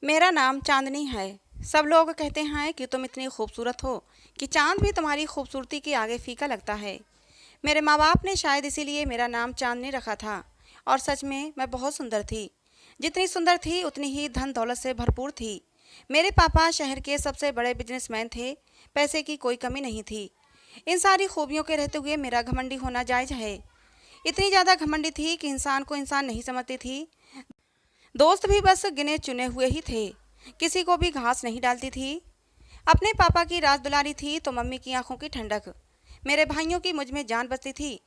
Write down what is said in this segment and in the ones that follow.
मेरा नाम चांदनी है। सब लोग कहते हैं कि तुम इतनी खूबसूरत हो कि चांद भी तुम्हारी खूबसूरती के आगे फीका लगता है। मेरे माँ बाप ने शायद इसीलिए मेरा नाम चांदनी रखा था। और सच में मैं बहुत सुंदर थी। जितनी सुंदर थी उतनी ही धन दौलत से भरपूर थी। मेरे पापा शहर के सबसे बड़े बिजनेसमैन थे। पैसे की कोई कमी नहीं थी। इन सारी खूबियों के रहते हुए मेरा घमंडी होना जायज़ है। इतनी ज़्यादा घमंडी थी कि इंसान को इंसान नहीं समझती थी। दोस्त भी बस गिने चुने हुए ही थे। किसी को भी घास नहीं डालती थी। अपने पापा की राज दुलारी थी तो मम्मी की आंखों की ठंडक। मेरे भाइयों की मुझ में जान बसती थी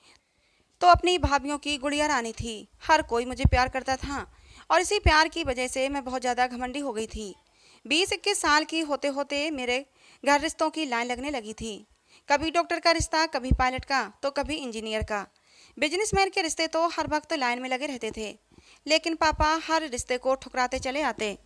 तो अपनी भाभीियों की गुड़िया रानी थी। हर कोई मुझे प्यार करता था और इसी प्यार की वजह से मैं बहुत ज़्यादा घमंडी हो गई थी। 20-21 साल की होते होते मेरे घर रिश्तों की लाइन लगने लगी थी। कभी डॉक्टर का रिश्ता, कभी पायलट का, तो कभी इंजीनियर का। बिजनेसमैन के रिश्ते तो हर वक्त लाइन में लगे रहते थे। लेकिन पापा हर रिश्ते को ठुकराते चले आते।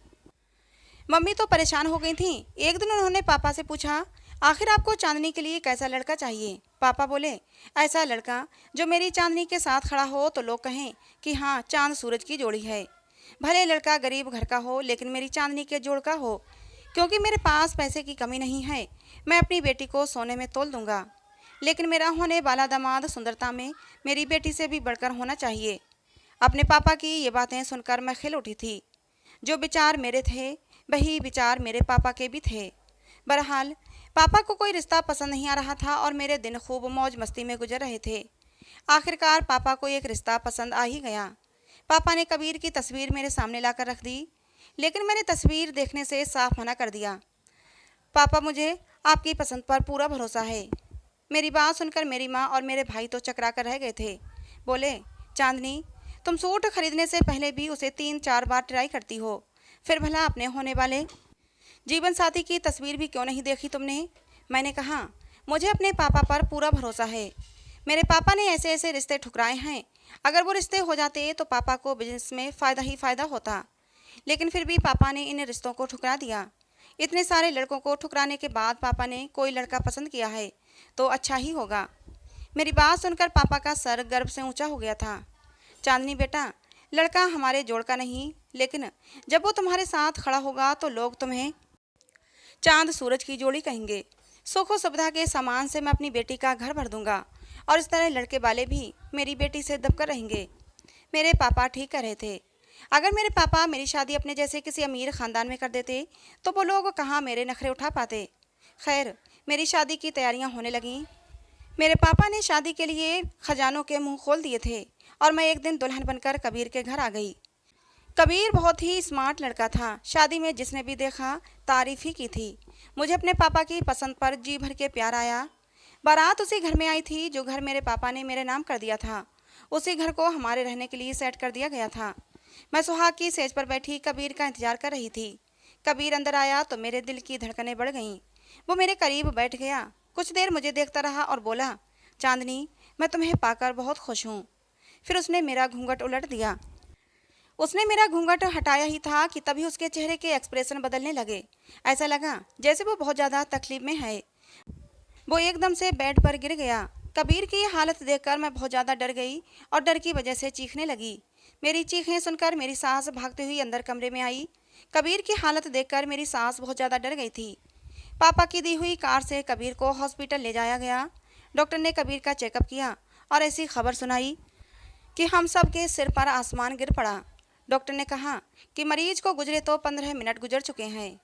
मम्मी तो परेशान हो गई थी। एक दिन उन्होंने पापा से पूछा, आखिर आपको चांदनी के लिए कैसा लड़का चाहिए? पापा बोले, ऐसा लड़का जो मेरी चांदनी के साथ खड़ा हो तो लोग कहें कि हाँ, चांद सूरज की जोड़ी है। भले लड़का गरीब घर का हो लेकिन मेरी चांदनी के जोड़ का हो। क्योंकि मेरे पास पैसे की कमी नहीं है, मैं अपनी बेटी को सोने में तोल दूंगा। लेकिन मेरा होने वाला दामाद सुंदरता में मेरी बेटी से भी बढ़कर होना चाहिए। अपने पापा की ये बातें सुनकर मैं खिल उठी थी। जो विचार मेरे थे वही विचार मेरे पापा के भी थे। बहरहाल पापा को कोई रिश्ता पसंद नहीं आ रहा था और मेरे दिन खूब मौज मस्ती में गुजर रहे थे। आखिरकार पापा को एक रिश्ता पसंद आ ही गया। पापा ने कबीर की तस्वीर मेरे सामने लाकर रख दी। लेकिन मैंने तस्वीर देखने से साफ मना कर दिया। पापा, मुझे आपकी पसंद पर पूरा भरोसा है। मेरी बात सुनकर मेरी माँ और मेरे भाई तो चकरा कर रह गए थे। बोले, चांदनी, तुम सूट खरीदने से पहले भी उसे 3-4 बार ट्राई करती हो। फिर भला अपने होने वाले जीवन साथी की तस्वीर भी क्यों नहीं देखी तुमने? मैंने कहा, मुझे अपने पापा पर पूरा भरोसा है। मेरे पापा ने ऐसे ऐसे रिश्ते ठुकराए हैं। अगर वो रिश्ते हो जाते तो पापा को बिजनेस में फ़ायदा ही फ़ायदा होता। लेकिन फिर भी पापा ने इन रिश्तों को ठुकरा दिया। इतने सारे लड़कों को ठुकराने के बाद पापा ने कोई लड़का पसंद किया है तो अच्छा ही होगा। मेरी बात सुनकर पापा का सर गर्व से ऊंचा हो गया था। चांदनी बेटा, लड़का हमारे जोड़ का नहीं, लेकिन जब वो तुम्हारे साथ खड़ा होगा तो लोग तुम्हें चांद सूरज की जोड़ी कहेंगे। सुख और सुविधा के सामान से मैं अपनी बेटी का घर भर दूंगा और इस तरह लड़के वाले भी मेरी बेटी से दबकर रहेंगे। मेरे पापा ठीक कह रहे थे। अगर मेरे पापा मेरी शादी अपने जैसे किसी अमीर ख़ानदान में कर देते तो वो लोग कहाँ मेरे नखरे उठा पाते। खैर, मेरी शादी की तैयारियां होने लगीं। मेरे पापा ने शादी के लिए खजानों के मुंह खोल दिए थे और मैं एक दिन दुल्हन बनकर कबीर के घर आ गई। कबीर बहुत ही स्मार्ट लड़का था। शादी में जिसने भी देखा तारीफ ही की थी। मुझे अपने पापा की पसंद पर जी भर के प्यार आया। बारात उसी घर में आई थी जो घर मेरे पापा ने मेरे नाम कर दिया था। उसी घर को हमारे रहने के लिए सेट कर दिया गया था। मैं सुहाग की सेज पर बैठी कबीर का इंतजार कर रही थी। कबीर अंदर आया तो मेरे दिल की धड़कनें बढ़ गईं। वो मेरे करीब बैठ गया। कुछ देर मुझे देखता रहा और बोला, चांदनी, मैं तुम्हें पाकर बहुत खुश हूँ। फिर उसने मेरा घूंघट उलट दिया। उसने मेरा घूंघट हटाया ही था कि तभी उसके चेहरे के एक्सप्रेशन बदलने लगे। ऐसा लगा जैसे वो बहुत ज़्यादा तकलीफ में है। वो एकदम से बेड पर गिर गया। कबीर की हालत देखकर मैं बहुत ज़्यादा डर गई और डर की वजह से चीखने लगी। मेरी चीखें सुनकर मेरी सास भागते हुई अंदर कमरे में आई। कबीर की हालत देखकर मेरी सास बहुत ज़्यादा डर गई थी। पापा की दी हुई कार से कबीर को हॉस्पिटल ले जाया गया। डॉक्टर ने कबीर का चेकअप किया और ऐसी खबर सुनाई कि हम सब के सिर पर आसमान गिर पड़ा। डॉक्टर ने कहा कि मरीज को गुजरे तो 15 मिनट गुजर चुके हैं।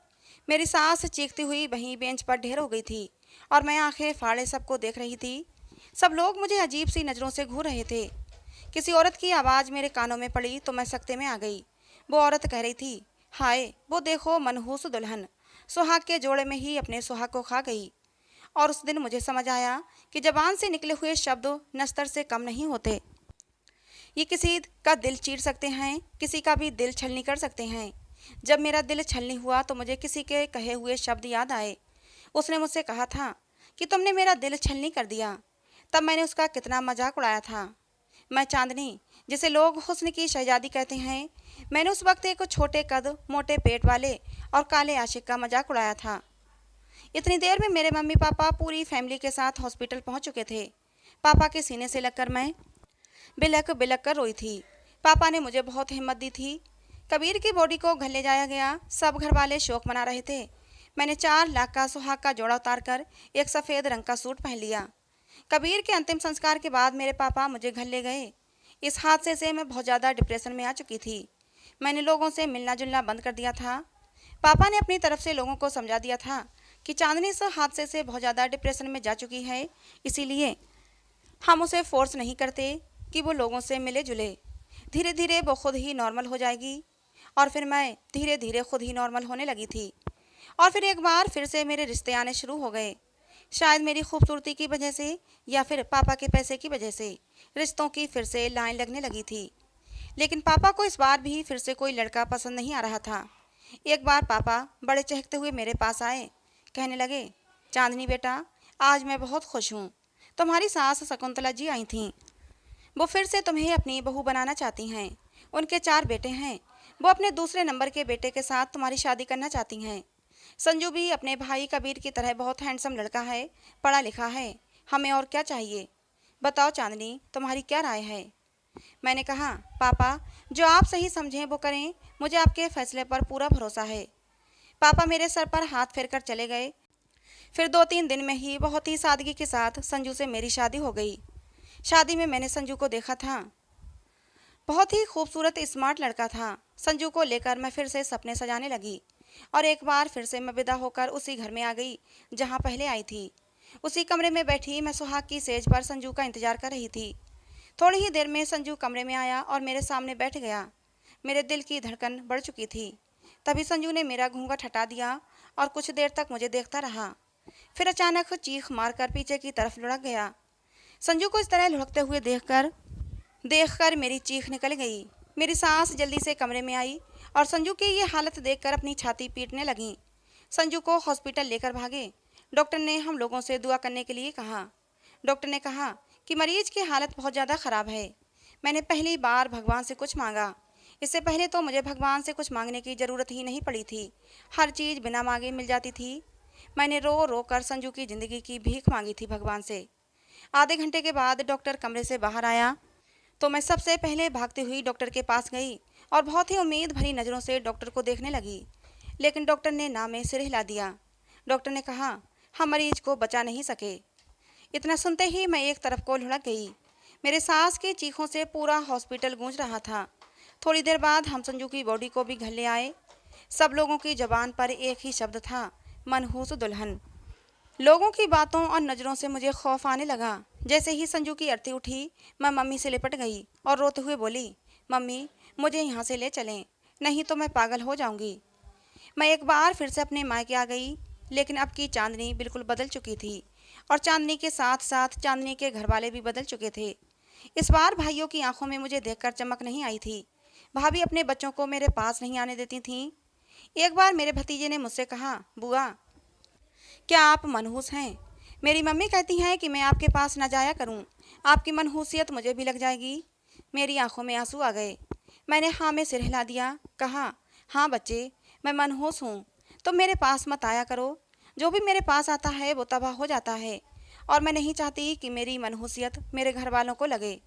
मेरी सांस चीखती हुई वहीं बेंच पर ढेर हो गई थी और मैं आंखें फाड़े सबको देख रही थी। सब लोग मुझे अजीब सी नज़रों से घूर रहे थे। किसी औरत की आवाज़ मेरे कानों में पड़ी तो मैं सकते में आ गई। वो औरत कह रही थी, हाय, वो देखो मनहूस दुल्हन सुहाग के जोड़े में ही अपने सुहाग को खा गई। और उस दिन मुझे समझ आया कि जबान से निकले हुए शब्द नस्तर से कम नहीं होते। ये किसी का दिल चीर सकते हैं, किसी का भी दिल छलनी कर सकते हैं। जब मेरा दिल छलनी हुआ तो मुझे किसी के कहे हुए शब्द याद आए। उसने मुझसे कहा था कि तुमने मेरा दिल छलनी कर दिया। तब मैंने उसका कितना मजाक उड़ाया था। मैं चांदनी, जिसे लोग हुस्न की शहजादी कहते हैं, मैंने उस वक्त एक छोटे कद, मोटे पेट वाले और काले आशिक का मजाक उड़ाया था। इतनी देर में मेरे मम्मी पापा पूरी फैमिली के साथ हॉस्पिटल पहुंच चुके थे। पापा के सीने से लगकर मैं बिलक बिलक कर रोई थी। पापा ने मुझे बहुत हिम्मत दी थी कबीर की बॉडी को घर ले जाया गया। सब घर वाले शोक मना रहे थे। मैंने 4 लाख का सुहाग का जोड़ा उतार कर एक सफ़ेद रंग का सूट पहन लिया। कबीर के अंतिम संस्कार के बाद मेरे पापा मुझे घर ले गए। इस हादसे से मैं बहुत ज़्यादा डिप्रेशन में आ चुकी थी। मैंने लोगों से मिलना जुलना बंद कर दिया था। पापा ने अपनी तरफ से लोगों को समझा दिया था कि चांदनी इस हादसे से बहुत ज़्यादा डिप्रेशन में जा चुकी है, इसीलिए हम उसे फोर्स नहीं करते कि वो लोगों से मिले जुले। धीरे धीरे वो खुद ही नॉर्मल हो जाएगी। और फिर मैं धीरे धीरे खुद ही नॉर्मल होने लगी थी। और फिर एक बार फिर से मेरे रिश्ते आने शुरू हो गए। शायद मेरी खूबसूरती की वजह से या फिर पापा के पैसे की वजह से रिश्तों की फिर से लाइन लगने लगी थी। लेकिन पापा को इस बार भी फिर से कोई लड़का पसंद नहीं आ रहा था। एक बार पापा बड़े चहकते हुए मेरे पास आए। कहने लगे, चांदनी बेटा, आज मैं बहुत खुश हूँ। तुम्हारी सास शकुंतला जी आई थीं। वो फिर से तुम्हें अपनी बहू बनाना चाहती हैं। उनके 4 बेटे हैं। वो अपने दूसरे नंबर के बेटे के साथ तुम्हारी शादी करना चाहती हैं। संजू भी अपने भाई कबीर की तरह बहुत हैंडसम लड़का है, पढ़ा लिखा है। हमें और क्या चाहिए? बताओ चांदनी, तुम्हारी क्या राय है? मैंने कहा, पापा, जो आप सही समझें वो करें। मुझे आपके फैसले पर पूरा भरोसा है। पापा मेरे सर पर हाथ फेर कर चले गए। फिर 2-3 दिन में ही बहुत ही सादगी के साथ संजू से मेरी शादी हो गई। शादी में मैंने संजू को देखा था। बहुत ही खूबसूरत स्मार्ट लड़का था। संजू को लेकर मैं फिर से सपने सजाने लगी और एक बार फिर से मैं विदा होकर उसी घर में आ गई जहाँ पहले आई थी। उसी कमरे में बैठी मैं सुहाग की सेज पर संजू का इंतजार कर रही थी। थोड़ी ही देर में संजू कमरे में आया और मेरे सामने बैठ गया। मेरे दिल की धड़कन बढ़ चुकी थी। तभी संजू ने मेरा घूंघट हटा दिया और कुछ देर तक मुझे देखता रहा। फिर अचानक चीख मारकर पीछे की तरफ लुढ़क गया। संजू को इस तरह लुढ़कते हुए देखकर मेरी चीख निकल गई। मेरी सास जल्दी से कमरे में आई और संजू की ये हालत देखकर अपनी छाती पीटने लगी। संजू को हॉस्पिटल लेकर भागे। डॉक्टर ने हम लोगों से दुआ करने के लिए कहा। डॉक्टर ने कहा कि मरीज की हालत बहुत ज़्यादा ख़राब है। मैंने पहली बार भगवान से कुछ मांगा। इससे पहले तो मुझे भगवान से कुछ मांगने की ज़रूरत ही नहीं पड़ी थी। हर चीज़ बिना मांगे मिल जाती थी। मैंने रो रो कर संजू की ज़िंदगी की भीख मांगी थी भगवान से। आधे घंटे के बाद डॉक्टर कमरे से बाहर आया तो मैं सबसे पहले भागती हुई डॉक्टर के पास गई और बहुत ही उम्मीद भरी नज़रों से डॉक्टर को देखने लगी। लेकिन डॉक्टर ने ना में सिर हिला दिया। डॉक्टर ने कहा, हम मरीज को बचा नहीं सके। इतना सुनते ही मैं एक तरफ को लुढ़क गई। मेरे सास की चीखों से पूरा हॉस्पिटल गूंज रहा था। थोड़ी देर बाद हम संजू की बॉडी को भी घर ले आए। सब लोगों की ज़बान पर एक ही शब्द था, मनहूस दुल्हन। लोगों की बातों और नज़रों से मुझे खौफ आने लगा। जैसे ही संजू की अर्थी उठी, मैं मम्मी से लिपट गई और रोते हुए बोली, मम्मी, मुझे यहाँ से ले चलें, नहीं तो मैं पागल हो जाऊँगी। मैं एक बार फिर से अपने मायके आ गई। लेकिन अब की चांदनी बिल्कुल बदल चुकी थी और चांदनी के साथ साथ चांदनी के घर वाले भी बदल चुके थे। इस बार भाइयों की आंखों में मुझे देखकर चमक नहीं आई थी। भाभी अपने बच्चों को मेरे पास नहीं आने देती थीं। एक बार मेरे भतीजे ने मुझसे कहा, बुआ, क्या आप मनहूस हैं? मेरी मम्मी कहती हैं कि मैं आपके पास न जाया करूं, आपकी मनहूसियत मुझे भी लग जाएगी। मेरी आंखों में आंसू आ गए। मैंने हाँ में सिर हिला दिया। कहा, हाँ बच्चे, मैं मनहूस हूँ, तुम मेरे पास मत आया करो। जो भी मेरे पास आता है वो तबाह हो जाता है और मैं नहीं चाहती कि मेरी मनहूसियत मेरे घर वालों को लगे।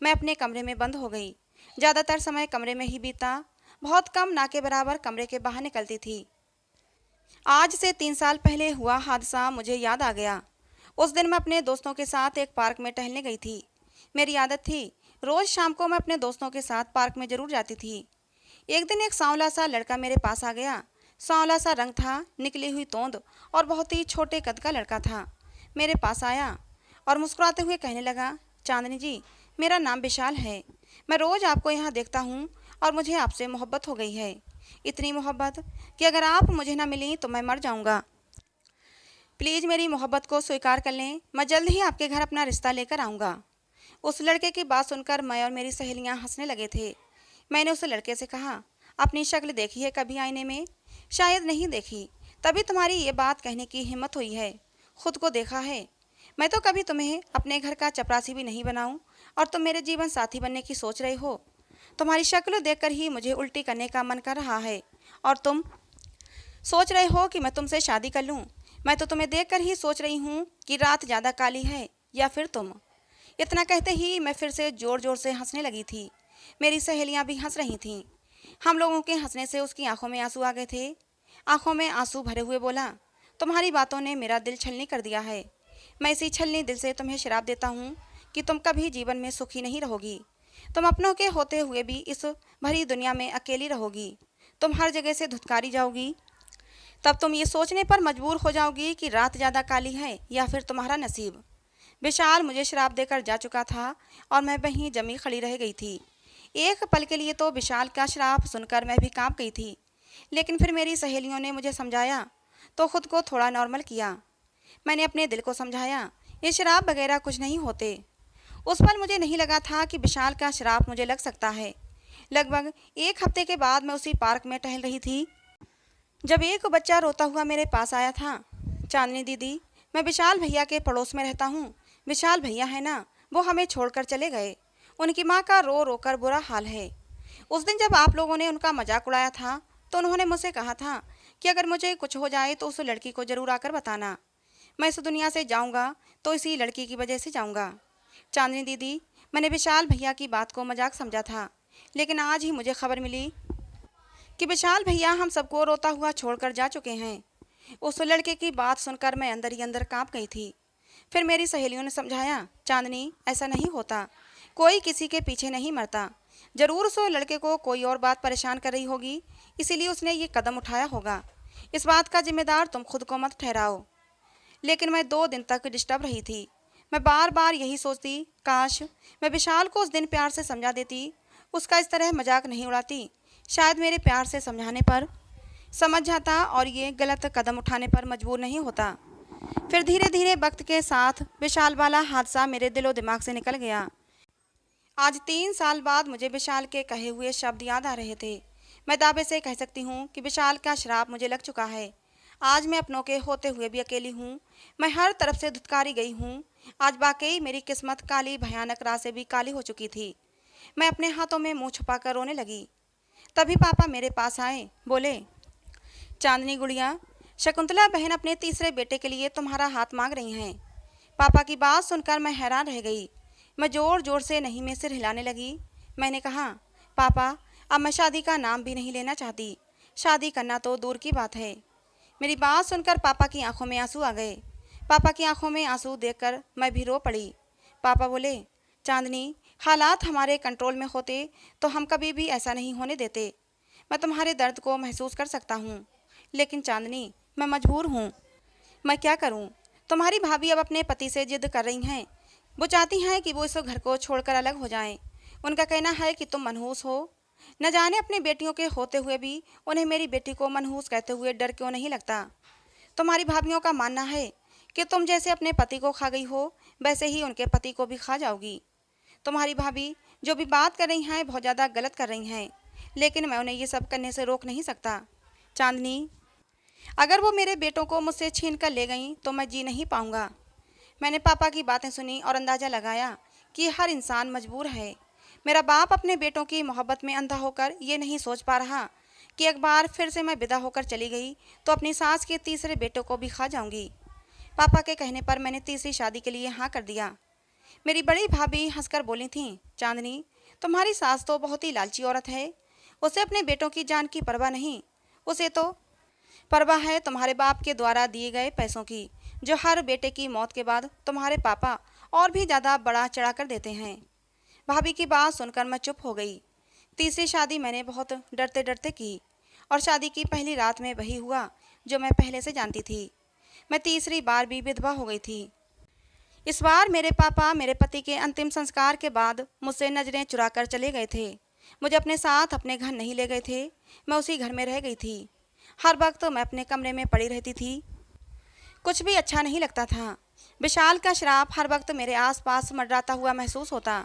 मैं अपने कमरे में बंद हो गई। ज़्यादातर समय कमरे में ही बीता। बहुत कम ना के बराबर कमरे के बाहर निकलती थी। आज से 3 साल पहले हुआ हादसा मुझे याद आ गया। उस दिन मैं अपने दोस्तों के साथ एक पार्क में टहलने गई थी। मेरी आदत थी, रोज़ शाम को मैं अपने दोस्तों के साथ पार्क में ज़रूर जाती थी। एक दिन एक सांवला सा लड़का मेरे पास आ गया। सांवला सा रंग था, निकली हुई तोंद और बहुत ही छोटे कद का लड़का था। मेरे पास आया और मुस्कुराते हुए कहने लगा, चांदनी जी, मेरा नाम विशाल है। मैं रोज़ आपको यहाँ देखता हूँ और मुझे आपसे मोहब्बत हो गई है। इतनी मोहब्बत कि अगर आप मुझे ना मिली तो मैं मर जाऊँगा। प्लीज़ मेरी मोहब्बत को स्वीकार कर लें। मैं जल्द ही आपके घर अपना रिश्ता लेकर आऊँगा। उस लड़के की बात सुनकर मैं और मेरी सहेलियाँ हंसने लगे थे। मैंने उस लड़के से कहा, अपनी शक्ल देखी है कभी आईने में? शायद नहीं देखी, तभी तुम्हारी ये बात कहने की हिम्मत हुई है। खुद को देखा है? मैं तो कभी तुम्हें अपने घर का चपरासी भी नहीं बनाऊं और तुम मेरे जीवन साथी बनने की सोच रहे हो। तुम्हारी शक्ल देखकर ही मुझे उल्टी करने का मन कर रहा है और तुम सोच रहे हो कि मैं तुमसे शादी कर लूं। मैं तो तुम्हें देखकर ही सोच रही हूं कि रात ज़्यादा काली है या फिर तुम। इतना कहते ही मैं फिर से ज़ोर ज़ोर से हंसने लगी थी। मेरी सहेलियां भी हंस रही थीं। हम लोगों के हंसने से उसकी आंखों में आंसू आ गए थे। आंखों में आंसू भरे हुए बोला, तुम्हारी बातों ने मेरा दिल छलनी कर दिया है। मैं इसी छलनी दिल से तुम्हें श्राप देता हूँ कि तुम कभी जीवन में सुखी नहीं रहोगी। तुम अपनों के होते हुए भी इस भरी दुनिया में अकेली रहोगी। तुम हर जगह से धुतकारी जाओगी। तब तुम ये सोचने पर मजबूर हो जाओगी कि रात ज़्यादा काली है या फिर तुम्हारा नसीब। विशाल मुझे श्राप देकर जा चुका था और मैं वहीं जमी खड़ी रह गई थी। एक पल के लिए तो विशाल का श्राप सुनकर मैं भी कांप गई थी, लेकिन फिर मेरी सहेलियों ने मुझे समझाया तो खुद को थोड़ा नॉर्मल किया। मैंने अपने दिल को समझाया, ये श्राप वगैरह कुछ नहीं होते। उस पल मुझे नहीं लगा था कि विशाल का श्राप मुझे लग सकता है। लगभग एक हफ्ते के बाद मैं उसी पार्क में टहल रही थी जब एक बच्चा रोता हुआ मेरे पास आया था। चांदनी दीदी, मैं विशाल भैया के पड़ोस में रहता हूँ। विशाल भैया है ना, वो हमें छोड़कर चले गए। उनकी माँ का रो रो कर बुरा हाल है। उस दिन जब आप लोगों ने उनका मजाक उड़ाया था तो उन्होंने मुझसे कहा था कि अगर मुझे कुछ हो जाए तो उस लड़की को ज़रूर आकर बताना। मैं इस दुनिया से जाऊँगा तो इसी लड़की की वजह से जाऊँगा। चांदनी दीदी, मैंने विशाल भैया की बात को मजाक समझा था, लेकिन आज ही मुझे खबर मिली कि विशाल भैया हम सबको रोता हुआ छोड़कर जा चुके हैं। उस लड़के की बात सुनकर मैं अंदर ही अंदर कांप गई थी। फिर मेरी सहेलियों ने समझाया, चांदनी ऐसा नहीं होता, कोई किसी के पीछे नहीं मरता। जरूर उस लड़के को कोई और बात परेशान कर रही होगी, इसीलिए उसने ये कदम उठाया होगा। इस बात का जिम्मेदार तुम खुद को मत ठहराओ। लेकिन मैं 2 दिन तक डिस्टर्ब रही थी। मैं बार बार यही सोचती, काश मैं विशाल को उस दिन प्यार से समझा देती, उसका इस तरह मजाक नहीं उड़ाती। शायद मेरे प्यार से समझाने पर समझ जाता और ये गलत कदम उठाने पर मजबूर नहीं होता। फिर धीरे धीरे वक्त के साथ विशाल वाला हादसा मेरे दिलो दिमाग से निकल गया। आज 3 साल बाद मुझे विशाल के कहे हुए शब्द याद आ रहे थे। मैं दावे से कह सकती हूँ कि विशाल का श्राप मुझे लग चुका है। आज मैं अपनों के होते हुए भी अकेली हूँ। मैं हर तरफ से धुतकारी गई हूँ। आज वाकई मेरी किस्मत काली भयानक रात से भी काली हो चुकी थी। मैं अपने हाथों में मुंह छुपाकर रोने लगी। तभी पापा मेरे पास आए, बोले, चांदनी गुड़िया, शकुंतला बहन अपने तीसरे बेटे के लिए तुम्हारा हाथ मांग रही हैं। पापा की बात सुनकर मैं हैरान रह गई। मैं ज़ोर ज़ोर से नहीं में सिर हिलाने लगी। मैंने कहा, पापा अब मैं शादी का नाम भी नहीं लेना चाहती। शादी करना तो दूर की बात है। मेरी बात सुनकर पापा की आंखों में आंसू आ गए। पापा की आंखों में आंसू देखकर मैं भी रो पड़ी। पापा बोले, चांदनी, हालात हमारे कंट्रोल में होते तो हम कभी भी ऐसा नहीं होने देते। मैं तुम्हारे दर्द को महसूस कर सकता हूँ, लेकिन चांदनी मैं मजबूर हूँ। मैं क्या करूँ? तुम्हारी भाभी अब अपने पति से जिद कर रही हैं। वो चाहती हैं कि वो इस घर को छोड़कर अलग हो जाएं। उनका कहना है कि तुम मनहूस हो। न जाने अपनी बेटियों के होते हुए भी उन्हें मेरी बेटी को मनहूस कहते हुए डर क्यों नहीं लगता। तुम्हारी भाभियों का मानना है कि तुम जैसे अपने पति को खा गई हो, वैसे ही उनके पति को भी खा जाओगी। तुम्हारी भाभी जो भी बात कर रही हैं बहुत ज़्यादा गलत कर रही हैं, लेकिन मैं उन्हें ये सब करने से रोक नहीं सकता। चांदनी, अगर वो मेरे बेटों को मुझसे छीन कर ले गईं तो मैं जी नहीं पाऊँगा। मैंने पापा की बातें सुनी और अंदाज़ा लगाया कि हर इंसान मजबूर है। मेरा बाप अपने बेटों की मोहब्बत में अंधा होकर ये नहीं सोच पा रहा कि एक बार फिर से मैं विदा होकर चली गई तो अपनी सास के तीसरे बेटों को भी खा जाऊंगी। पापा के कहने पर मैंने तीसरी शादी के लिए हाँ कर दिया। मेरी बड़ी भाभी हंसकर बोली थी, चांदनी, तुम्हारी सास तो बहुत ही लालची औरत है। उसे अपने बेटों की जान की परवाह नहीं, उसे तो परवाह है तुम्हारे बाप के द्वारा दिए गए पैसों की, जो हर बेटे की मौत के बाद तुम्हारे पापा और भी ज़्यादा बढ़ा चढ़ा कर देते हैं। भाभी की बात सुनकर मैं चुप हो गई। तीसरी शादी मैंने बहुत डरते डरते की और शादी की पहली रात में वही हुआ जो मैं पहले से जानती थी। मैं तीसरी बार भी विधवा हो गई थी। इस बार मेरे पापा मेरे पति के अंतिम संस्कार के बाद मुझसे नज़रें चुरा कर चले गए थे। मुझे अपने साथ अपने घर नहीं ले गए थे। मैं उसी घर में रह गई थी। हर वक्त मैं अपने कमरे में पड़ी रहती थी। कुछ भी अच्छा नहीं लगता था। विशाल का श्राप हर वक्त मेरे आसपास मंडराता हुआ महसूस होता।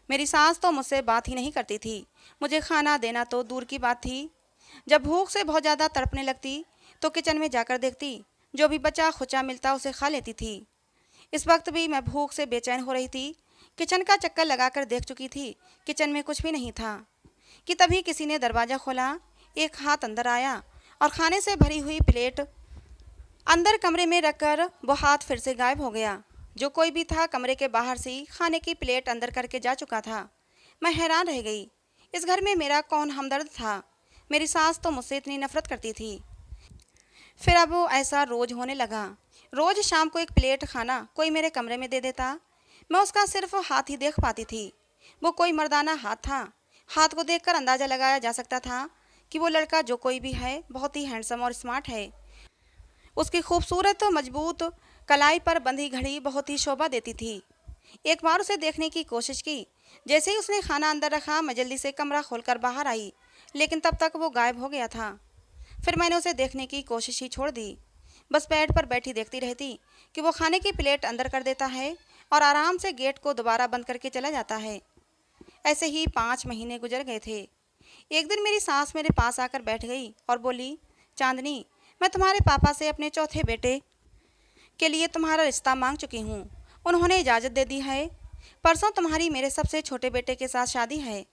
मेरी सास तो मुझसे बात ही नहीं करती थी। मुझे खाना देना तो दूर की बात थी। जब भूख से बहुत ज़्यादा तड़पने लगती तो किचन में जाकर देखती, जो भी बचा खुचा मिलता उसे खा लेती थी। इस वक्त भी मैं भूख से बेचैन हो रही थी। किचन का चक्कर लगाकर देख चुकी थी, किचन में कुछ भी नहीं था कि तभी किसी ने दरवाज़ा खोला। एक हाथ अंदर आया और खाने से भरी हुई प्लेट अंदर कमरे में रखकर वो हाथ फिर से गायब हो गया। जो कोई भी था कमरे के बाहर से ही खाने की प्लेट अंदर करके जा चुका था। मैं हैरान रह गई। इस घर में मेरा कौन हमदर्द था। मेरी सास तो मुझसे इतनी नफरत करती थी। फिर अब वो ऐसा रोज होने लगा। रोज शाम को एक प्लेट खाना कोई मेरे कमरे में दे देता। मैं उसका सिर्फ हाथ ही देख पाती थी। वो कोई मर्दाना हाथ था। हाथ को देखकर अंदाजा लगाया जा सकता था कि वो लड़का जो कोई भी है बहुत ही हैंडसम और स्मार्ट है। उसकी खूबसूरत मजबूत कलाई पर बंधी घड़ी बहुत ही शोभा देती थी। एक बार उसे देखने की कोशिश की। जैसे ही उसने खाना अंदर रखा, मैं जल्दी से कमरा खोलकर बाहर आई, लेकिन तब तक वो गायब हो गया था। फिर मैंने उसे देखने की कोशिश ही छोड़ दी। बस बेड पर बैठी देखती रहती कि वो खाने की प्लेट अंदर कर देता है और आराम से गेट को दोबारा बंद करके चला जाता है। ऐसे ही 5 महीने गुजर गए थे। एक दिन मेरी सास मेरे पास आकर बैठ गई और बोली, चांदनी, मैं तुम्हारे पापा से अपने चौथे बेटे के लिए तुम्हारा रिश्ता मांग चुकी हूँ। उन्होंने इजाज़त दे दी है। परसों तुम्हारी मेरे सबसे छोटे बेटे के साथ शादी है।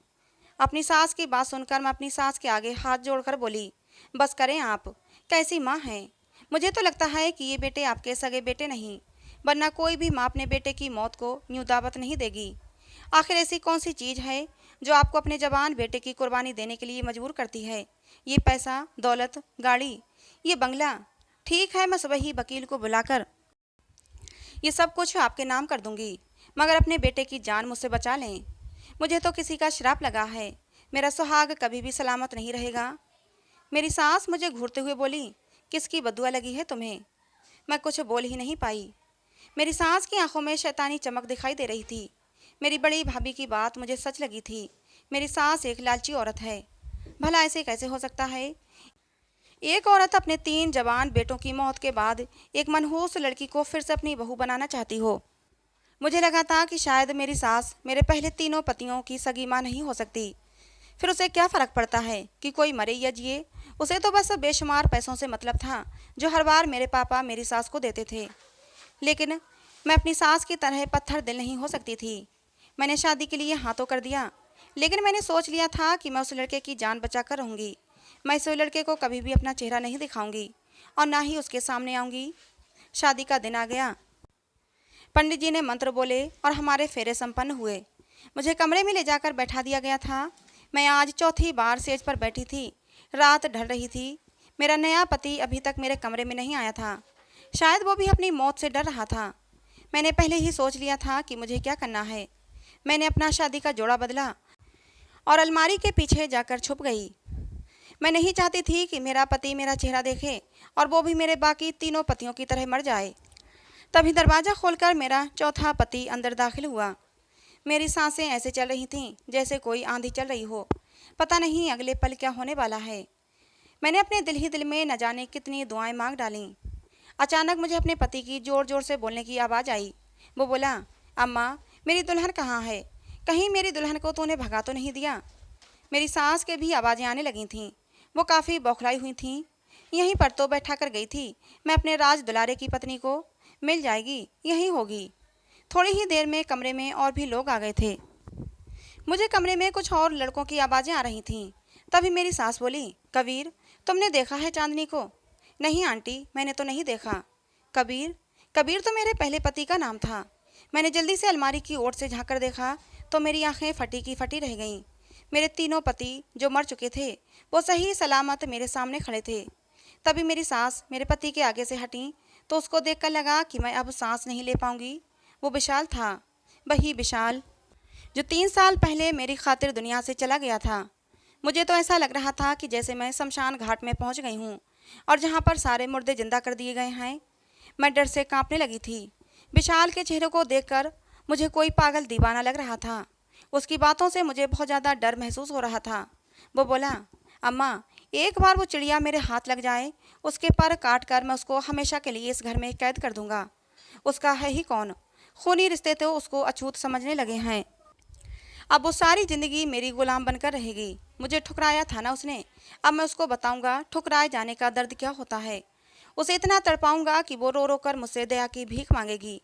अपनी सास की बात सुनकर मैं अपनी सास के आगे हाथ जोड़कर बोली, बस करें आप, कैसी माँ हैं। मुझे तो लगता है कि ये बेटे आपके सगे बेटे नहीं, वरना कोई भी माँ अपने बेटे की मौत को यूँ दावत नहीं देगी। आखिर ऐसी कौन सी चीज़ है जो आपको अपने जवान बेटे की कुर्बानी देने के लिए मजबूर करती है। ये पैसा, दौलत, गाड़ी, ये बंगला। ठीक है, मैं सुबह ही वकील को बुलाकर ये सब कुछ आपके नाम कर दूंगी, मगर अपने बेटे की जान मुझसे बचा लें। मुझे तो किसी का श्राप लगा है, मेरा सुहाग कभी भी सलामत नहीं रहेगा। मेरी सास मुझे घूरते हुए बोली, किसकी बदुआ लगी है तुम्हें। मैं कुछ बोल ही नहीं पाई। मेरी सास की आंखों में शैतानी चमक दिखाई दे रही थी। मेरी बड़ी भाभी की बात मुझे सच लगी थी। मेरी सास एक लालची औरत है। भला ऐसे कैसे हो सकता है। एक औरत अपने 3 जवान बेटों की मौत के बाद एक मनहूस लड़की को फिर से अपनी बहू बनाना चाहती हो। मुझे लगा था कि शायद मेरी सास मेरे पहले तीनों पतियों की सगी माँ नहीं हो सकती। फिर उसे क्या फ़र्क पड़ता है कि कोई मरे या जिए। उसे तो बस बेशुमार पैसों से मतलब था जो हर बार मेरे पापा मेरी सास को देते थे। लेकिन मैं अपनी सास की तरह पत्थर दिल नहीं हो सकती थी। मैंने शादी के लिए हाँ तो कर दिया, लेकिन मैंने सोच लिया था कि मैं उस लड़के की जान बचा कर रहूँगी। मैं इस लड़के को कभी भी अपना चेहरा नहीं दिखाऊंगी और ना ही उसके सामने आऊँगी। शादी का दिन आ गया। पंडित जी ने मंत्र बोले और हमारे फेरे संपन्न हुए। मुझे कमरे में ले जाकर बैठा दिया गया था। मैं आज चौथी बार सेज पर बैठी थी। रात ढल रही थी। मेरा नया पति अभी तक मेरे कमरे में नहीं आया था। शायद वो भी अपनी मौत से डर रहा था। मैंने पहले ही सोच लिया था कि मुझे क्या करना है। मैंने अपना शादी का जोड़ा बदला और अलमारी के पीछे जाकर छुप गई। मैं नहीं चाहती थी कि मेरा पति मेरा चेहरा देखे और वो भी मेरे बाकी तीनों पतियों की तरह मर जाए। तभी दरवाज़ा खोलकर मेरा चौथा पति अंदर दाखिल हुआ। मेरी सांसें ऐसे चल रही थीं जैसे कोई आंधी चल रही हो। पता नहीं अगले पल क्या होने वाला है। मैंने अपने दिल ही दिल में न जाने कितनी दुआएं मांग डालीं। अचानक मुझे अपने पति की ज़ोर ज़ोर से बोलने की आवाज़ आई। वो बोला, अम्मा, मेरी दुल्हन कहाँ है। कहीं मेरी दुल्हन को तूने भगा तो नहीं दिया। मेरी सास के भी आवाज़ें आने लगी थीं। वो काफ़ी बौखलाई हुई थीं। यहीं पर तो बैठा कर गई थी मैं अपने राज दुलारे की पत्नी को। मिल जाएगी, यहीं होगी। थोड़ी ही देर में कमरे में और भी लोग आ गए थे। मुझे कमरे में कुछ और लड़कों की आवाज़ें आ रही थीं। तभी मेरी सास बोली, कबीर, तुमने देखा है चांदनी को। नहीं आंटी, मैंने तो नहीं देखा। कबीर? कबीर तो मेरे पहले पति का नाम था। मैंने जल्दी से अलमारी की ओर से झांक कर देखा तो मेरी आंखें फटी की फटी रह गईं। मेरे तीनों पति जो मर चुके थे वो सही सलामत मेरे सामने खड़े थे। तभी मेरी सास मेरे पति के आगे से हटी तो उसको देखकर लगा कि मैं अब सांस नहीं ले पाऊंगी। वो विशाल था, वही विशाल जो 3 साल पहले मेरी खातिर दुनिया से चला गया था। मुझे तो ऐसा लग रहा था कि जैसे मैं शमशान घाट में पहुंच गई हूँ और जहाँ पर सारे मुर्दे जिंदा कर दिए गए हैं। मैं डर से कांपने लगी थी। विशाल के चेहरे को देखकर मुझे कोई पागल दीवाना लग रहा था। उसकी बातों से मुझे बहुत ज़्यादा डर महसूस हो रहा था। वो बोला, अम्मा, एक बार वो चिड़िया मेरे हाथ लग जाए, उसके पर काट कर मैं उसको हमेशा के लिए इस घर में कैद कर दूंगा। उसका है ही कौन। खूनी रिश्ते तो उसको अछूत समझने लगे हैं। अब वो सारी ज़िंदगी मेरी गुलाम बनकर रहेगी। मुझे ठुकराया था ना उसने, अब मैं उसको बताऊंगा ठुकराए जाने का दर्द क्या होता है। उसे इतना तड़पाऊंगा कि वो रो रो कर मुझसे दया की भीख मांगेगी।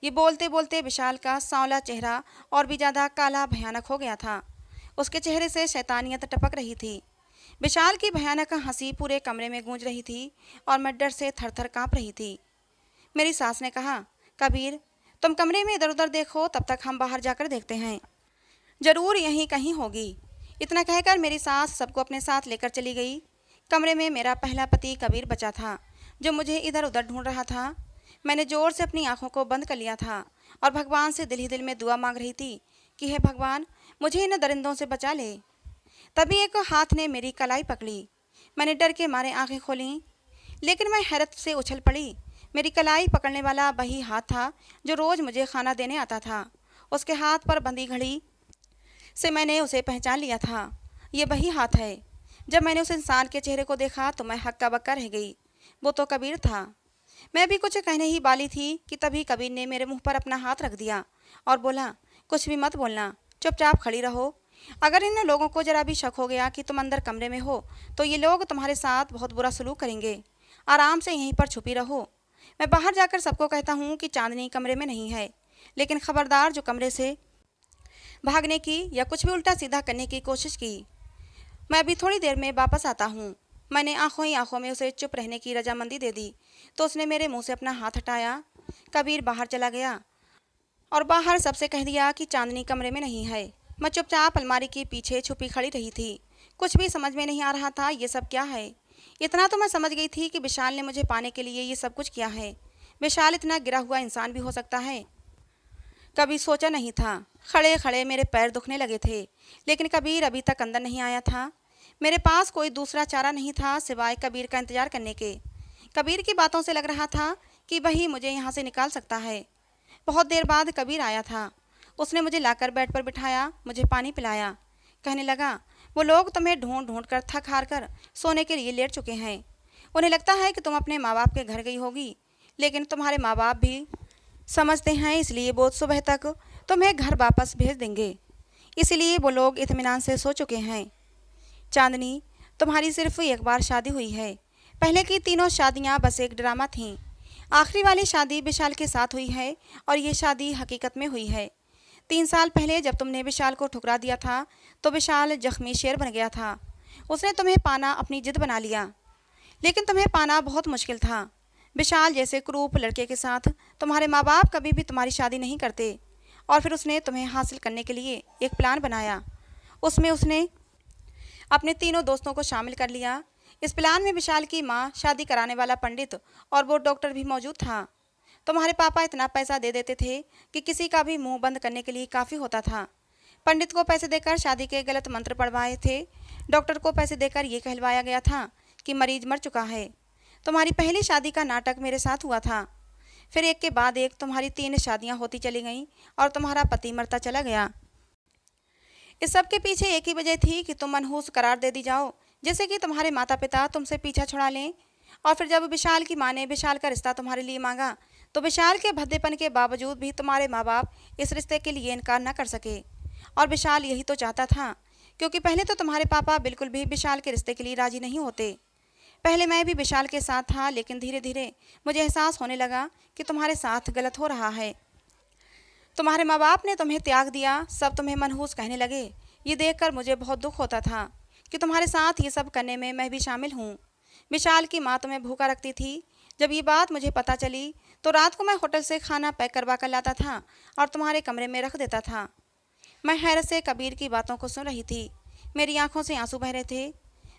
ये बोलते बोलते विशाल का सांवला चेहरा और भी ज़्यादा काला भयानक हो गया था। उसके चेहरे से शैतानियत टपक रही थी। विशाल की भयानक हंसी पूरे कमरे में गूंज रही थी और मैं डर से थर थर काँप रही थी। मेरी सास ने कहा, कबीर, तुम कमरे में इधर उधर देखो, तब तक हम बाहर जाकर देखते हैं। जरूर यहीं कहीं होगी। इतना कहकर मेरी सास सबको अपने साथ लेकर चली गई। कमरे में मेरा पहला पति कबीर बचा था, जो मुझे इधर उधर ढूंढ रहा था। मैंने जोर से अपनी आंखों को बंद कर लिया था और भगवान से दिल ही दिल में दुआ मांग रही थी कि हे भगवान, मुझे इन दरिंदों से बचा ले। तभी एक हाथ ने मेरी कलाई पकड़ी। मैंने डर के मारे आंखें खोलीं, लेकिन मैं हैरत से उछल पड़ी। मेरी कलाई पकड़ने वाला वही हाथ था जो रोज़ मुझे खाना देने आता था। उसके हाथ पर बंधी घड़ी से मैंने उसे पहचान लिया था। ये वही हाथ है। जब मैंने उस इंसान के चेहरे को देखा तो मैं हक्का बक्का रह गई। वो तो कबीर था। मैं भी कुछ कहने ही वाली थी कि तभी कबीर ने मेरे मुंह पर अपना हाथ रख दिया और बोला, कुछ भी मत बोलना, चुपचाप खड़ी रहो। अगर इन लोगों को जरा भी शक हो गया कि तुम अंदर कमरे में हो तो ये लोग तुम्हारे साथ बहुत बुरा सलूक करेंगे। आराम से यहीं पर छुपी रहो। मैं बाहर जाकर सबको कहता हूँ कि चांदनी कमरे में नहीं है, लेकिन खबरदार जो कमरे से भागने की या कुछ भी उल्टा सीधा करने की कोशिश की। मैं अभी थोड़ी देर में वापस आता हूँ। मैंने आंखों ही आंखों में उसे चुप रहने की रजामंदी दे दी तो उसने मेरे मुंह से अपना हाथ हटाया। कबीर बाहर चला गया और बाहर सबसे कह दिया कि चांदनी कमरे में नहीं है। मैं चुपचाप अलमारी के पीछे छुपी खड़ी रही थी। कुछ भी समझ में नहीं आ रहा था ये सब क्या है। इतना तो मैं समझ गई थी कि विशाल ने मुझे पाने के लिए ये सब कुछ किया है। विशाल इतना गिरा हुआ इंसान भी हो सकता है, कभी सोचा नहीं था। खड़े खड़े मेरे पैर दुखने लगे थे, लेकिन कबीर अभी तक अंदर नहीं आया था। मेरे पास कोई दूसरा चारा नहीं था सिवाय कबीर का इंतजार करने के। कबीर की बातों से लग रहा था कि वही मुझे यहाँ से निकाल सकता है। बहुत देर बाद कबीर आया था। उसने मुझे लाकर बेड पर बिठाया, मुझे पानी पिलाया। कहने लगा, वो लोग तुम्हें ढूंढ ढूंढ कर थक हार कर सोने के लिए लेट चुके हैं। उन्हें लगता है कि तुम अपने माँ बाप के घर गई होगी, लेकिन तुम्हारे माँ बाप भी समझते हैं, इसलिए वो सुबह तक तुम्हें घर वापस भेज देंगे। इसलिए वो लोग इत्मीनान से सो चुके हैं। चांदनी, तुम्हारी सिर्फ एक बार शादी हुई है। पहले की तीनों शादियां बस एक ड्रामा थीं। आखिरी वाली शादी विशाल के साथ हुई है और ये शादी हकीकत में हुई है। 3 साल पहले जब तुमने विशाल को ठुकरा दिया था तो विशाल जख्मी शेर बन गया था। उसने तुम्हें पाना अपनी जिद बना लिया, लेकिन तुम्हें पाना बहुत मुश्किल था। विशाल जैसे क्रूप लड़के के साथ तुम्हारे माँ बाप कभी भी तुम्हारी शादी नहीं करते। और फिर उसने तुम्हें हासिल करने के लिए एक प्लान बनाया। उसमें उसने अपने तीनों दोस्तों को शामिल कर लिया। इस प्लान में विशाल की माँ, शादी कराने वाला पंडित और वो डॉक्टर भी मौजूद था। तुम्हारे पापा इतना पैसा दे देते थे कि किसी का भी मुंह बंद करने के लिए काफ़ी होता था। पंडित को पैसे देकर शादी के गलत मंत्र पढ़वाए थे। डॉक्टर को पैसे देकर ये कहलवाया गया था कि मरीज मर चुका है। तुम्हारी पहली शादी का नाटक मेरे साथ हुआ था। फिर एक के बाद एक तुम्हारी 3 शादियां होती चली गईं और तुम्हारा पति मरता चला गया। इस सब के पीछे एक ही वजह थी कि तुम मनहूस करार दे दी जाओ, जैसे कि तुम्हारे माता पिता तुमसे पीछा छुड़ा लें। और फिर जब विशाल की माँ ने विशाल का रिश्ता तुम्हारे लिए मांगा तो विशाल के भद्देपन के बावजूद भी तुम्हारे माँ बाप इस रिश्ते के लिए इनकार न कर सके। और विशाल यही तो चाहता था, क्योंकि पहले तो तुम्हारे पापा बिल्कुल भी विशाल के रिश्ते के लिए राजी नहीं होते। पहले मैं भी विशाल के साथ था, लेकिन धीरे धीरे मुझे एहसास होने लगा कि तुम्हारे साथ गलत हो रहा है। तुम्हारे माँ बाप ने तुम्हें त्याग दिया, सब तुम्हें मनहूस कहने लगे। ये देखकर मुझे बहुत दुख होता था कि तुम्हारे साथ ये सब करने में मैं भी शामिल हूँ। विशाल की माँ तुम्हें भूखा रखती थी। जब ये बात मुझे पता चली तो रात को मैं होटल से खाना पैक करवा कर लाता था और तुम्हारे कमरे में रख देता था। मैं हैरत से कबीर की बातों को सुन रही थी। मेरी आंखों से आंसू बह रहे थे।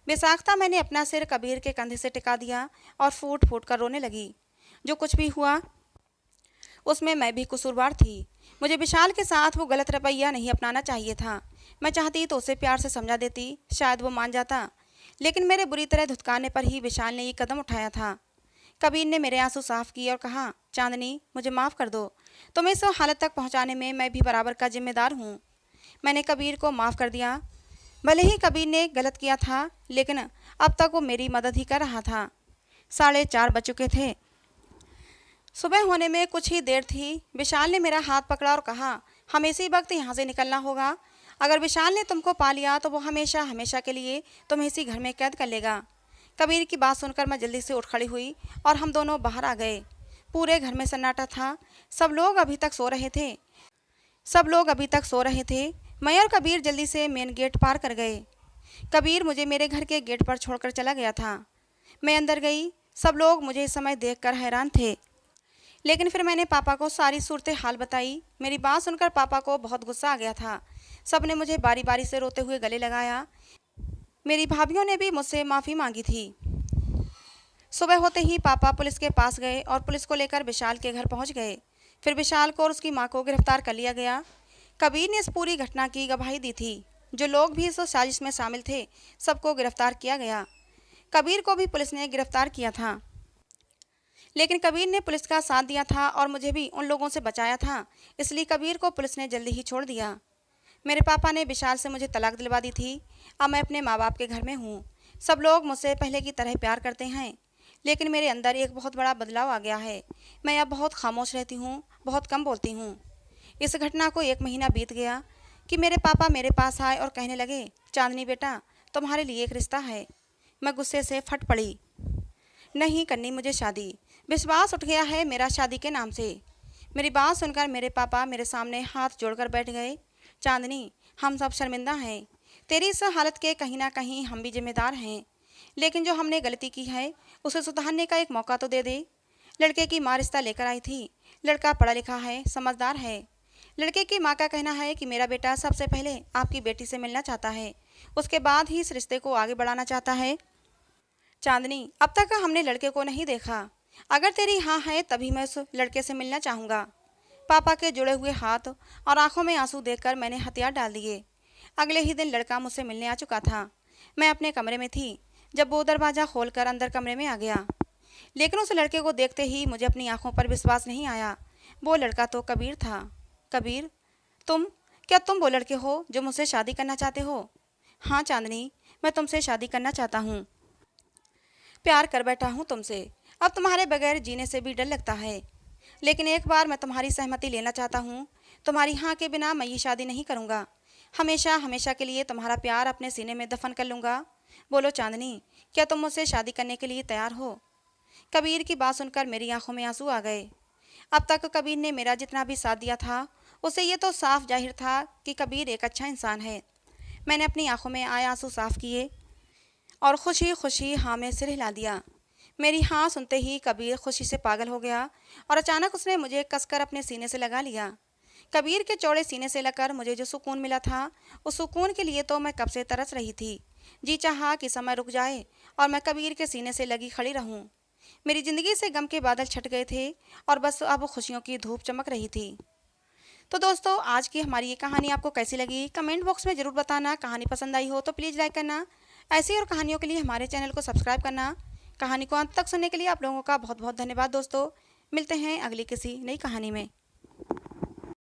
बेसाख्ता मैंने अपना सिर कबीर के कंधे से टिका दिया और फूट फूट कर रोने लगी। जो कुछ भी हुआ उसमें मैं भी कसूरवार थी। मुझे विशाल के साथ वो गलत रवैया नहीं अपनाना चाहिए था। मैं चाहती तो उसे प्यार से समझा देती, शायद वो मान जाता, लेकिन मेरे बुरी तरह धुतकारने पर ही विशाल ने ये कदम उठाया था। कबीर ने मेरे आंसू साफ किए और कहा, चांदनी, मुझे माफ़ कर दो। तुम्हें इस हालत तक पहुंचाने में मैं भी बराबर का जिम्मेदार हूँ। मैंने कबीर को माफ़ कर दिया। भले ही कबीर ने गलत किया था, लेकिन अब तक वो मेरी मदद ही कर रहा था। 4:30 बज चुके थे। सुबह होने में कुछ ही देर थी। विशाल ने मेरा हाथ पकड़ा और कहा, हमें इसी वक्त यहाँ से निकलना होगा। अगर विशाल ने तुमको पा लिया तो वो हमेशा हमेशा के लिए तुम्हें इसी घर में कैद कर लेगा। कबीर की बात सुनकर मैं जल्दी से उठ खड़ी हुई और हम दोनों बाहर आ गए। पूरे घर में सन्नाटा था। सब लोग अभी तक सो रहे थे। मैं और कबीर जल्दी से मेन गेट पार कर गए। कबीर मुझे मेरे घर के गेट पर छोड़कर चला गया था। मैं अंदर गई। सब लोग मुझे इस समय देखकर हैरान थे, लेकिन फिर मैंने पापा को सारी सूरत हाल बताई। मेरी बात सुनकर पापा को बहुत गुस्सा आ गया था। सब ने मुझे बारी बारी से रोते हुए गले लगाया। मेरी भाभीयों ने भी मुझसे माफ़ी मांगी थी। सुबह होते ही पापा पुलिस के पास गए और पुलिस को लेकर विशाल के घर पहुंच गए। फिर विशाल को और उसकी मां को गिरफ्तार कर लिया गया। कबीर ने इस पूरी घटना की गवाही दी थी। जो लोग भी इस साजिश में शामिल थे, सबको गिरफ्तार किया गया। कबीर को भी पुलिस ने गिरफ्तार किया था, लेकिन कबीर ने पुलिस का साथ दिया था और मुझे भी उन लोगों से बचाया था, इसलिए कबीर को पुलिस ने जल्दी ही छोड़ दिया। मेरे पापा ने विशाल से मुझे तलाक दिलवा दी थी। अब मैं अपने माँ बाप के घर में हूँ। सब लोग मुझसे पहले की तरह प्यार करते हैं, लेकिन मेरे अंदर एक बहुत बड़ा बदलाव आ गया है। मैं अब बहुत खामोश रहती हूँ, बहुत कम बोलती हूँ। इस घटना को 1 महीना बीत गया कि मेरे पापा मेरे पास आए और कहने लगे, चांदनी बेटा, तुम्हारे लिए एक रिश्ता है। मैं गुस्से से फट पड़ी। नहीं करनी मुझे शादी। विश्वास उठ गया है मेरा शादी के नाम से। मेरी बात सुनकर मेरे पापा मेरे सामने हाथ जोड़कर बैठ गए। चांदनी, हम सब शर्मिंदा हैं। तेरी इस हालत के कहीं ना कहीं हम भी जिम्मेदार हैं, लेकिन जो हमने गलती की है उसे सुधारने का एक मौका तो दे दे। लड़के की माँ रिश्ता लेकर आई थी। लड़का पढ़ा लिखा है, समझदार है। लड़के की माँ का कहना है कि मेरा बेटा सबसे पहले आपकी बेटी से मिलना चाहता है, उसके बाद ही इस रिश्ते को आगे बढ़ाना चाहता है। चांदनी, अब तक हमने लड़के को नहीं देखा। अगर तेरी हाँ है तभी मैं उस लड़के से मिलना चाहूँगा। पापा के जुड़े हुए हाथ और आंखों में आंसू देखकर मैंने हथियार डाल दिए। अगले ही दिन लड़का मुझसे मिलने आ चुका था। मैं अपने कमरे में थी जब वो दरवाज़ा खोलकर अंदर कमरे में आ गया, लेकिन उस लड़के को देखते ही मुझे अपनी आंखों पर विश्वास नहीं आया। वो लड़का तो कबीर था। कबीर, तुम? क्या तुम वो लड़के हो जो मुझसे शादी करना चाहते हो? हाँ चांदनी, मैं तुमसे शादी करना चाहता हूँ। प्यार कर बैठा हूँ तुमसे। अब तुम्हारे बगैर जीने से भी डर लगता है, लेकिन एक बार मैं तुम्हारी सहमति लेना चाहता हूँ। तुम्हारी हाँ के बिना मैं ये शादी नहीं करूँगा। हमेशा हमेशा के लिए तुम्हारा प्यार अपने सीने में दफन कर लूँगा। बोलो चांदनी, क्या तुम मुझसे शादी करने के लिए तैयार हो? कबीर की बात सुनकर मेरी आंखों में आंसू आ गए। अब तक कबीर ने मेरा जितना भी साथ दिया था, उसे ये तो साफ जाहिर था कि कबीर एक अच्छा इंसान है। मैंने अपनी आंखों में आए आंसू साफ किए और खुशी खुशी हाँ में सिर हिला दिया। मेरी हाँ सुनते ही कबीर खुशी से पागल हो गया और अचानक उसने मुझे कसकर अपने सीने से लगा लिया। कबीर के चौड़े सीने से लगकर मुझे जो सुकून मिला था, उस सुकून के लिए तो मैं कब से तरस रही थी। जी चाहा कि समय रुक जाए और मैं कबीर के सीने से लगी खड़ी रहूं। मेरी ज़िंदगी से गम के बादल छट गए थे और बस अब खुशियों की धूप चमक रही थी। तो दोस्तों, आज की हमारी ये कहानी आपको कैसी लगी कमेंट बॉक्स में ज़रूर बताना। कहानी पसंद आई हो तो प्लीज़ लाइक करना। ऐसी और कहानियों के लिए हमारे चैनल को सब्सक्राइब करना। कहानी को अंत तक सुनने के लिए आप लोगों का बहुत बहुत धन्यवाद दोस्तों। मिलते हैं अगली किसी नई कहानी में।